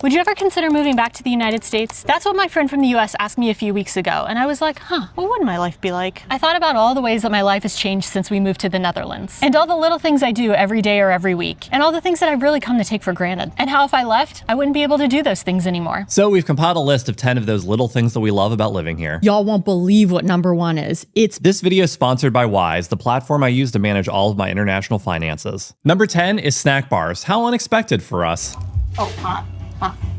Would you ever consider moving back to the United States? That's what my friend from the US asked me a few weeks ago, and I was like, what would my life be like? I thought about all the ways that my life has changed since we moved to the Netherlands, and all the little things I do every day or every week, and all the things that I've really come to take for granted, and how if I left, I wouldn't be able to do those things anymore. So we've compiled a list of 10 of those little things that we love about living here. Y'all won't believe what number 1 is. This video is sponsored by Wise, the platform I use to manage all of my international finances. Number 10 is snack bars. How unexpected for us.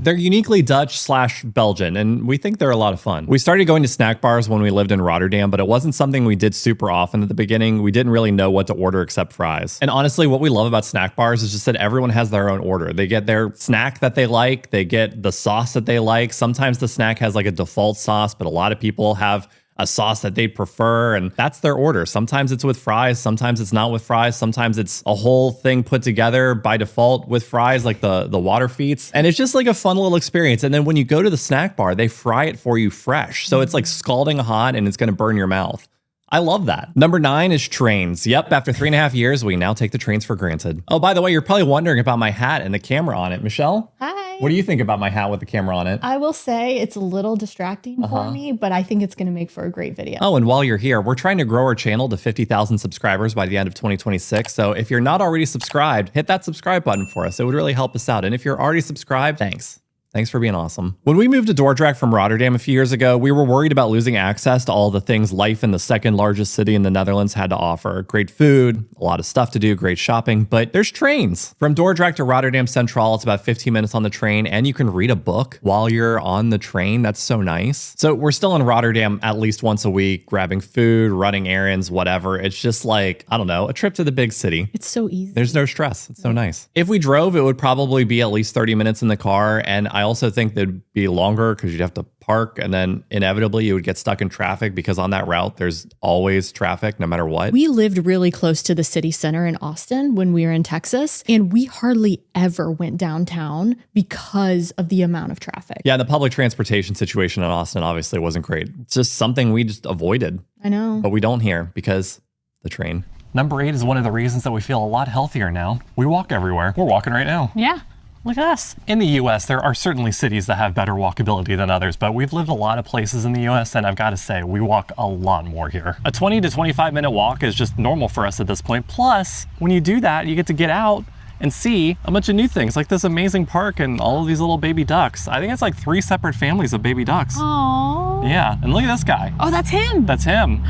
They're uniquely Dutch/Belgian, and we think they're a lot of fun. We started going to snack bars when we lived in Rotterdam, but it wasn't something we did super often at the beginning. We didn't really know what to order except fries. And honestly, what we love about snack bars is just that everyone has their own order. They get their snack that they like, they get the sauce that they like. Sometimes the snack has like a default sauce, but a lot of people have a sauce that they'd prefer, and that's their order. Sometimes it's with fries, sometimes it's not with fries, sometimes it's a whole thing put together by default with fries, like the water feats. And it's just like a fun little experience. And then when you go to the snack bar, they fry it for you fresh. So it's like scalding hot and it's gonna burn your mouth. I love that. Number 9 is trains. Yep, after 3.5 years, we now take the trains for granted. Oh, by the way, you're probably wondering about my hat and the camera on it. Michelle? Hi. What do you think about my hat with the camera on it? I will say it's a little distracting for me, but I think it's going to make for a great video. Oh, and while you're here, we're trying to grow our channel to 50,000 subscribers by the end of 2026. So if you're not already subscribed, hit that subscribe button for us. It would really help us out. And if you're already subscribed, thanks. Thanks for being awesome. When we moved to Dordrecht from Rotterdam a few years ago, we were worried about losing access to all the things life in the second largest city in the Netherlands had to offer. Great food, a lot of stuff to do, great shopping, but there's trains. From Dordrecht to Rotterdam Central, it's about 15 minutes on the train, and you can read a book while you're on the train. That's so nice. So we're still in Rotterdam at least once a week, grabbing food, running errands, whatever. It's just like, I don't know, a trip to the big city. It's so easy. There's no stress. It's so nice. If we drove, it would probably be at least 30 minutes in the car, and I also think that'd be longer because you'd have to park, and then inevitably you would get stuck in traffic because on that route, there's always traffic no matter what. We lived really close to the city center in Austin when we were in Texas, and we hardly ever went downtown because of the amount of traffic. Yeah, the public transportation situation in Austin obviously wasn't great. It's just something we just avoided. I know. But we don't here because the train. Number 8 is one of the reasons that we feel a lot healthier now. We walk everywhere. We're walking right now. Yeah. Look at us. In the US, there are certainly cities that have better walkability than others, but we've lived a lot of places in the US, and I've got to say, we walk a lot more here. A 20 to 25 minute walk is just normal for us at this point. Plus, when you do that, you get to get out and see a bunch of new things, like this amazing park and all of these little baby ducks. I think it's like 3 separate families of baby ducks. Aww. Yeah, and look at this guy. Oh, that's him. That's him.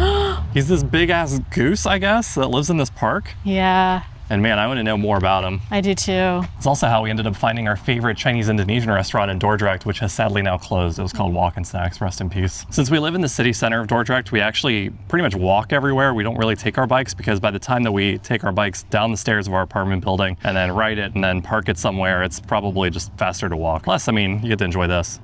He's this big ass goose, I guess, that lives in this park. Yeah. And man, I want to know more about him. I do too. It's also how we ended up finding our favorite Chinese-Indonesian restaurant in Dordrecht, which has sadly now closed. It was called Walk and Snacks, rest in peace. Since we live in the city center of Dordrecht, we actually pretty much walk everywhere. We don't really take our bikes because by the time that we take our bikes down the stairs of our apartment building and then ride it and then park it somewhere, it's probably just faster to walk. Plus, I mean, you get to enjoy this.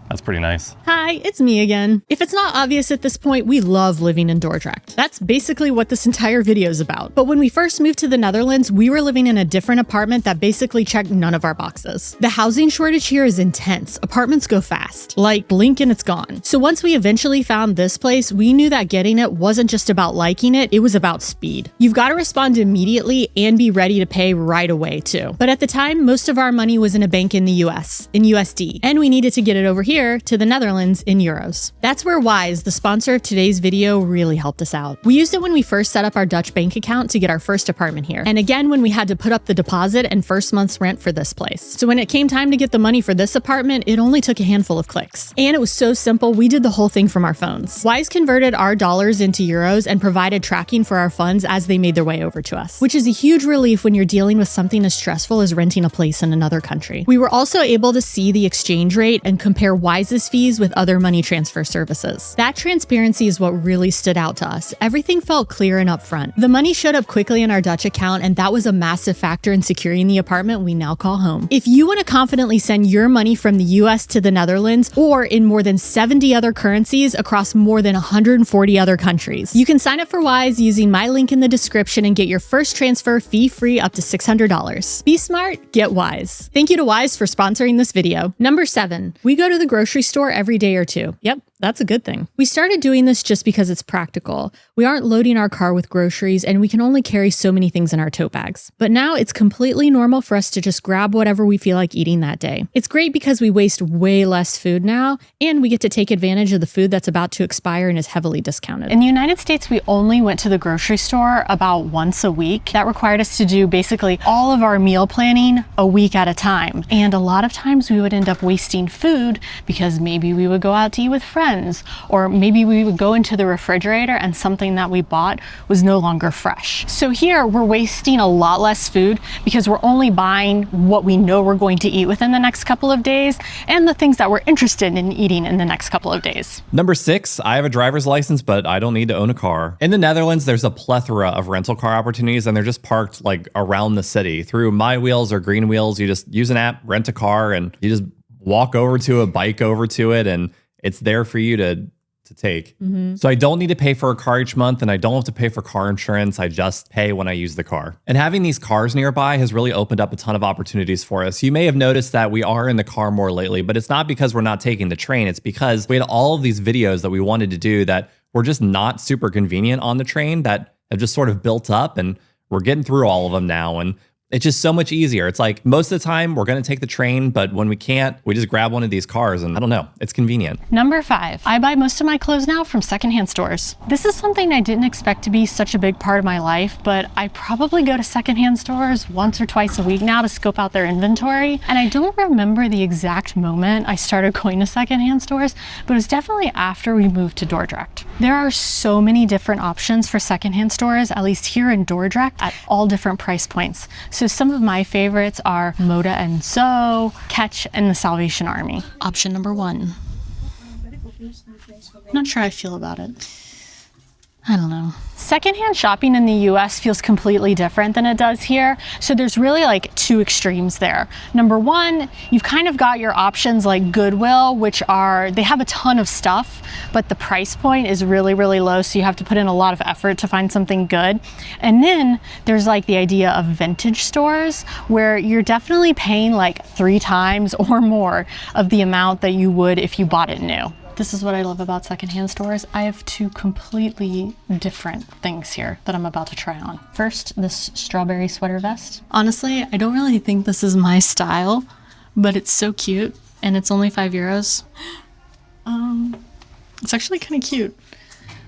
That's pretty nice. Hi, it's me again. If it's not obvious at this point, we love living in Dordrecht. That's basically what this entire video is about. But when we first moved to the Netherlands, we were living in a different apartment that basically checked none of our boxes. The housing shortage here is intense. Apartments go fast. Like, blink and it's gone. So once we eventually found this place, we knew that getting it wasn't just about liking it, it was about speed. You've got to respond immediately and be ready to pay right away too. But at the time, most of our money was in a bank in the US, in USD, and we needed to get it over here to the Netherlands in euros. That's where Wise, the sponsor of today's video, really helped us out. We used it when we first set up our Dutch bank account to get our first apartment here, and again when we had to put up the deposit and first month's rent for this place. So when it came time to get the money for this apartment, it only took a handful of clicks. And it was so simple, we did the whole thing from our phones. Wise converted our dollars into euros and provided tracking for our funds as they made their way over to us, which is a huge relief when you're dealing with something as stressful as renting a place in another country. We were also able to see the exchange rate and compare Wise's fees with other money transfer services. That transparency is what really stood out to us. Everything felt clear and upfront. The money showed up quickly in our Dutch account, and that was a massive factor in securing the apartment we now call home. If you want to confidently send your money from the US to the Netherlands or in more than 70 other currencies across more than 140 other countries, you can sign up for Wise using my link in the description and get your first transfer fee-free up to $600. Be smart, get Wise. Thank you to Wise for sponsoring this video. Number 7, we go to the grocery store every day or two. Yep, that's a good thing. We started doing this just because it's practical. We aren't loading our car with groceries and we can only carry so many things in our tote bags. But now it's completely normal for us to just grab whatever we feel like eating that day. It's great because we waste way less food now and we get to take advantage of the food that's about to expire and is heavily discounted. In the United States, we only went to the grocery store about once a week. That required us to do basically all of our meal planning a week at a time. And a lot of times we would end up wasting food because maybe we would go out to eat with friends, or maybe we would go into the refrigerator and something that we bought was no longer fresh. So here we're wasting a lot less food because we're only buying what we know we're going to eat within the next couple of days and the things that we're interested in eating in the next couple of days. Number 6, I have a driver's license, but I don't need to own a car. In the Netherlands, there's a plethora of rental car opportunities and they're just parked like around the city. Through My Wheels or Green Wheels, you just use an app, rent a car, and you just walk over to a bike over to it and it's there for you to take. So I don't need to pay for a car each month and I don't have to pay for car insurance. I just pay when I use the car. And having these cars nearby has really opened up a ton of opportunities for us. You may have noticed that we are in the car more lately, but it's not because we're not taking the train. It's because we had all of these videos that we wanted to do that were just not super convenient on the train that have just sort of built up, and we're getting through all of them now. And it's just so much easier. It's like most of the time we're going to take the train, but when we can't, we just grab one of these cars and I don't know, it's convenient. Number 5, I buy most of my clothes now from secondhand stores. This is something I didn't expect to be such a big part of my life, but I probably go to secondhand stores once or twice a week now to scope out their inventory. And I don't remember the exact moment I started going to secondhand stores, but it was definitely after we moved to Dordrecht. There are so many different options for secondhand stores, at least here in Dordrecht, at all different price points. So some of my favorites are Moda and So, Catch, and the Salvation Army. Option number 1. Not sure how I feel about it. I don't know. Secondhand shopping in the US feels completely different than it does here. So there's really like 2 extremes there. Number 1, you've kind of got your options like Goodwill, which are, they have a ton of stuff, but the price point is really, really low. So you have to put in a lot of effort to find something good. And then there's like the idea of vintage stores where you're definitely paying like 3 times or more of the amount that you would if you bought it new. This is what I love about secondhand stores. I have 2 completely different things here that I'm about to try on. First, this strawberry sweater vest. Honestly, I don't really think this is my style, but it's so cute and it's only €5. It's actually kind of cute.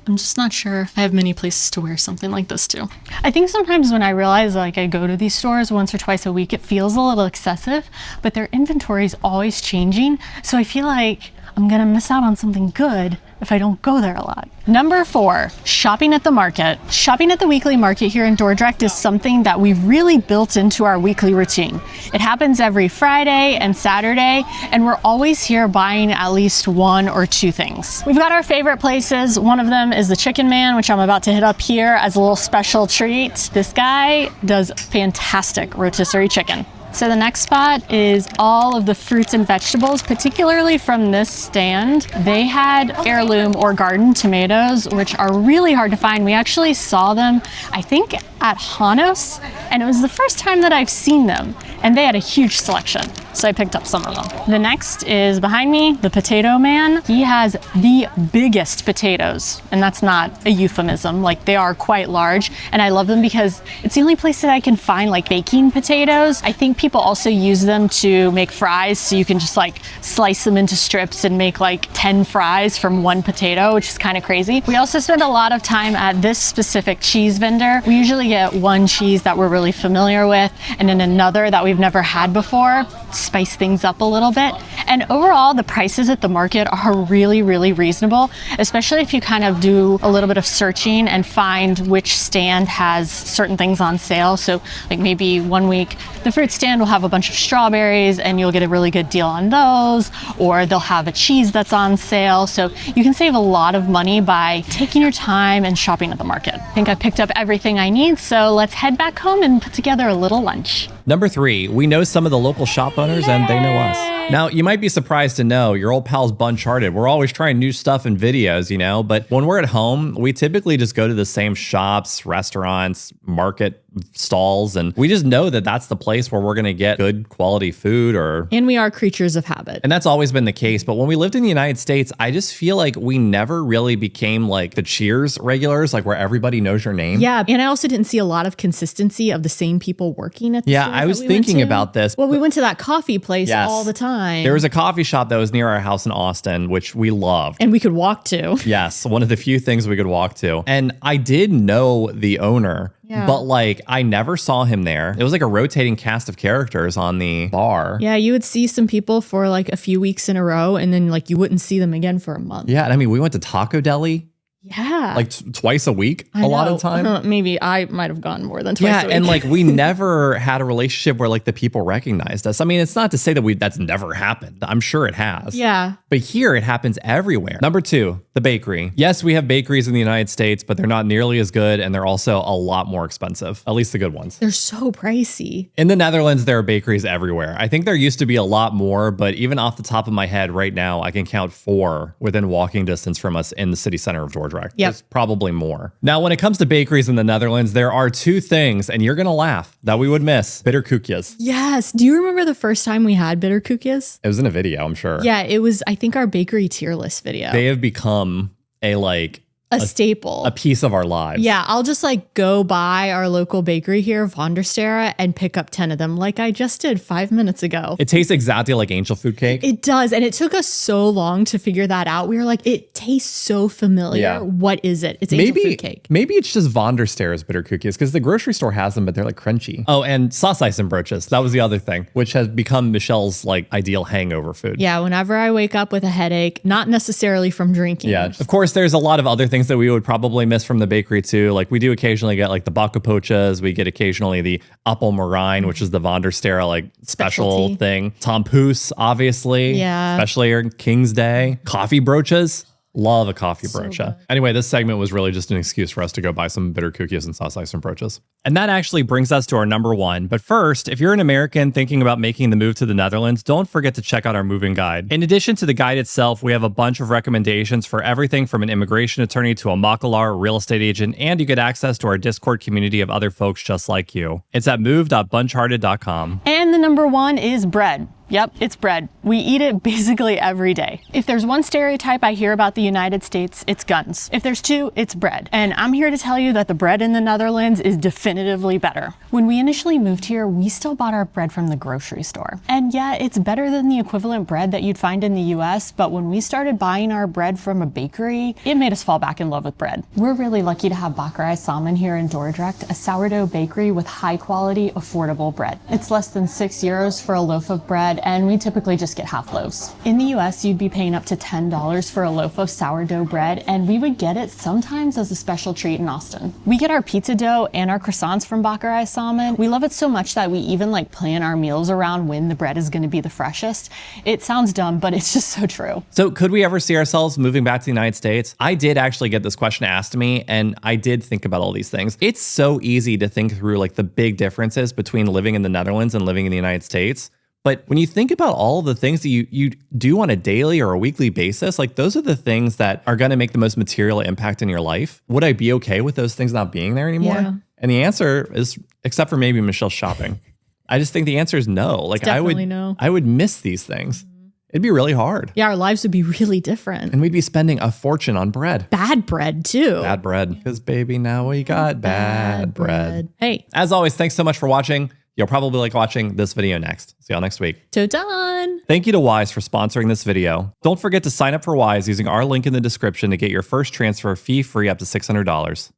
I'm just not sure I have many places to wear something like this too. I think sometimes when I realize like I go to these stores once or twice a week, it feels a little excessive, but their inventory is always changing. So I feel like I'm gonna miss out on something good if I don't go there a lot. Number 4, shopping at the market. Shopping at the weekly market here in Dordrecht is something that we've really built into our weekly routine. It happens every Friday and Saturday, and we're always here buying at least 1 or 2 things. We've got our favorite places. One of them is the Chicken Man, which I'm about to hit up here as a little special treat. This guy does fantastic rotisserie chicken. So the next spot is all of the fruits and vegetables, particularly from this stand. They had heirloom or garden tomatoes, which are really hard to find. We actually saw them, I think, at Hanos, and it was the first time that I've seen them, and they had a huge selection. So I picked up some of them. The next is behind me, the Potato Man. He has the biggest potatoes, and that's not a euphemism. Like, they are quite large, and I love them because it's the only place that I can find like baking potatoes. I think people also use them to make fries, so you can just like slice them into strips and make like 10 fries from 1 potato, which is kind of crazy. We also spend a lot of time at this specific cheese vendor. We usually get 1 cheese that we're really familiar with, and then another that we've never had before. Spice things up a little bit. And overall, the prices at the market are really, really reasonable, especially if you kind of do a little bit of searching and find which stand has certain things on sale. So like maybe one week, the fruit stand will have a bunch of strawberries and you'll get a really good deal on those, or they'll have a cheese that's on sale. So you can save a lot of money by taking your time and shopping at the market. I think I picked up everything I need, so let's head back home and put together a little lunch. Number 3, we know some of the local shop owners and they know us. Now, you might be surprised to know your old pals BUNCHARTED. We're always trying new stuff and videos, you know, but when we're at home, we typically just go to the same shops, restaurants, market stalls. And we just know that that's the place where we're going to get good quality food And we are creatures of habit. And that's always been the case. But when we lived in the United States, I just feel like we never really became like the Cheers regulars, like where everybody knows your name. Yeah. And I also didn't see a lot of consistency of the same people working at the stores I was that we went thinking to. about this. Well, we went to that coffee place Yes. all the time. There was a coffee shop that was near our house in Austin, which we loved. and we could walk to. Yes, one of the few things we could walk to. And I did know the owner, but like I never saw him there. It was like a rotating cast of characters on the bar. Yeah, you would see some people for like a few weeks in a row, and then like you wouldn't see them again for a month. Yeah, and I mean, we went to Taco Deli Yeah. like twice a week a lot of time. Maybe I might have gone more than twice a week. And like we never had a relationship where like the people recognized us. I mean, it's not to say that that's never happened. I'm sure it has. Yeah. But here it happens everywhere. Number 2, the bakery. Yes, we have bakeries in the United States, but they're not nearly as good and they're also a lot more expensive, at least the good ones. They're so pricey. In the Netherlands, there are bakeries everywhere. I think there used to be a lot more, but even off the top of my head right now, I can count 4 within walking distance from us in the city center of Dordrecht. Yep. There's probably more. Now, when it comes to bakeries in the Netherlands, there are 2 things, and you're going to laugh, that we would miss. Bitter koekjes. Yes. Do you remember the first time we had bitter koekjes? It was in a video, I'm sure. Yeah, it was, I think, our bakery tier list video. They have become a staple. a piece of our lives. Yeah, I'll just like go by our local bakery here, Vonderstera, and pick up 10 of them like I just did 5 minutes ago. It tastes exactly like angel food cake. It does. And it took us so long to figure that out. We were like, it tastes so familiar. Yeah. What is it? It's angel food cake. Maybe it's just Vonderstera's bitter cookies because the grocery store has them, but they're like crunchy. Oh, and sausijzenbroodjes. That was the other thing, which has become Michelle's like ideal hangover food. Yeah, whenever I wake up with a headache, not necessarily from drinking. Yeah. Of course, there's a lot of other things that we would probably miss from the bakery too. Like we do occasionally get like the bakkenpootjes. We get occasionally the appelmarijn, which is the Vonderstera like special Specialty. thing. Tompoes, obviously. Yeah. Especially on King's Day. Coffee broaches. Love a coffee brocha. Anyway, this segment was really just an excuse for us to go buy some bitter cookies and sausijzenbroodjes. And that actually brings us to our number 1. But first, if you're an American thinking about making the move to the Netherlands, don't forget to check out our moving guide. In addition to the guide itself, we have a bunch of recommendations for everything from an immigration attorney to a makelaar, real estate agent, and you get access to our Discord community of other folks just like you. It's at move.buncharted.com. And the number 1 is bread. Yep, it's bread. We eat it basically every day. If there's one stereotype I hear about the United States, it's guns. If there's 2, it's bread. And I'm here to tell you that the bread in the Netherlands is definitively better. When we initially moved here, we still bought our bread from the grocery store. And yeah, it's better than the equivalent bread that you'd find in the US, but when we started buying our bread from a bakery, it made us fall back in love with bread. We're really lucky to have Bakkerij Salmon here in Dordrecht, a sourdough bakery with high quality, affordable bread. It's less than €6 for a loaf of bread, and we typically just get half loaves. In the US, you'd be paying up to $10 for a loaf of sourdough bread, and we would get it sometimes as a special treat in Austin. We get our pizza dough and our croissants from Bakkerij Salmon. We love it so much that we even like plan our meals around when the bread is going to be the freshest. It sounds dumb, but it's just so true. So could we ever see ourselves moving back to the United States? I did actually get this question asked to me, and I did think about all these things. It's so easy to think through like the big differences between living in the Netherlands and living in the United States. But when you think about all the things that you do on a daily or a weekly basis, like those are the things that are going to make the most material impact in your life. Would I be okay with those things not being there anymore? Yeah. And the answer is, except for maybe Michelle's shopping, I just think the answer is no. Like I would miss these things. It'd be really hard. Yeah, our lives would be really different. And we'd be spending a fortune on bread. Bad bread, too. Bad bread. Because baby, now we got bad bread. Hey. As always, thanks so much for watching. You'll probably like watching this video next. See y'all next week. Totan. Thank you to Wise for sponsoring this video. Don't forget to sign up for Wise using our link in the description to get your first transfer fee-free up to $600.